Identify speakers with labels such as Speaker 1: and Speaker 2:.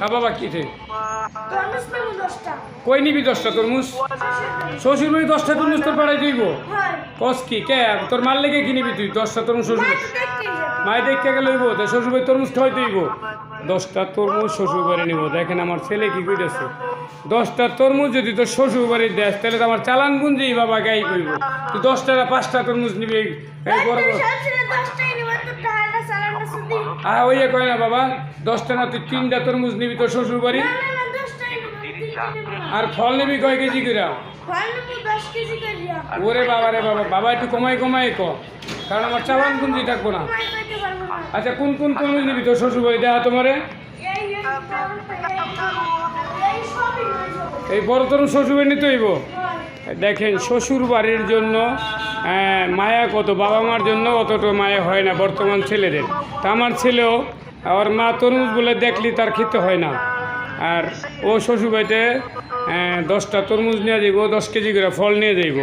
Speaker 1: হ্যাঁ বাবা কি রে
Speaker 2: তরমুজ নেবো 10টা।
Speaker 1: কই নিবি 10টা তরমুজ? শ্বশুর বাড়ি 10টা তরমুজ তোর পাড়ায় দিব
Speaker 2: হয়।
Speaker 1: কস কি কে তোর মাল লেগে কি নিবি তুই 10টা তরমুজ শ্বশুর
Speaker 2: মা তো দেখতেই যাবে।
Speaker 1: মায় দেখতে গেলে হইব তো শ্বশুর বাড়ি তরমুজ খাওয়াই দিব 10টা তরমুজ শ্বশুর বাড়ি নিব। দেখেন আমার ছেলে কি কইতেছে 10টা তরমুজ যদি তোর শ্বশুর বাড়ি দেশ তাহলে তো আমার চালান গুঞ্জি বাবা গাই কইব তুই 10টা না 5টা তরমুজ নিবি এই বড়
Speaker 2: তুমি
Speaker 1: বড়
Speaker 2: সবসময় 10টাই নিবা তো টাকাটা সালামটা শুধু।
Speaker 1: ওই কয় না বাবা 10টা না তুই 3টা তরমুজ নিবি তোর শ্বশুর বাড়ি
Speaker 2: না 10টাই নিবা, 3টা নিবা না।
Speaker 1: আর ফল নিবি কয় কেজি করে?
Speaker 2: ফল নেবো 10 কেজি করিয়া।
Speaker 1: ওরে বাবা রে বাবা বাবা একটু কমাই কমাই ক কারণ আমার চালান গুঞ্জি থাকবো না।
Speaker 2: কমাই কইতে পারবো না।
Speaker 1: আচ্ছা কোন কোন তরমুজ নিবি তোর শ্বশুর বাড়ি দেখা তোমারে
Speaker 2: এই সবই হয়ে যাবে।
Speaker 1: এই বড় তরমুজ শ্বশুর বাড়ি নিতে হইব।
Speaker 2: হয়।
Speaker 1: দেখেন শ্বশুর বাড়ির জন্য মায়া কত বাবা মার জন্য অতটা মায়া হয় না বর্তমান ছেলেদের। তা আমার ছেলেও ওর মা তরমুজ বলে দেখলি তার খেতে হয় না আর ও শ্বশুর বাড়িতে 10টা তরমুজ নিয়ে যাইব 10 কেজি করে ফল নিয়ে যাইব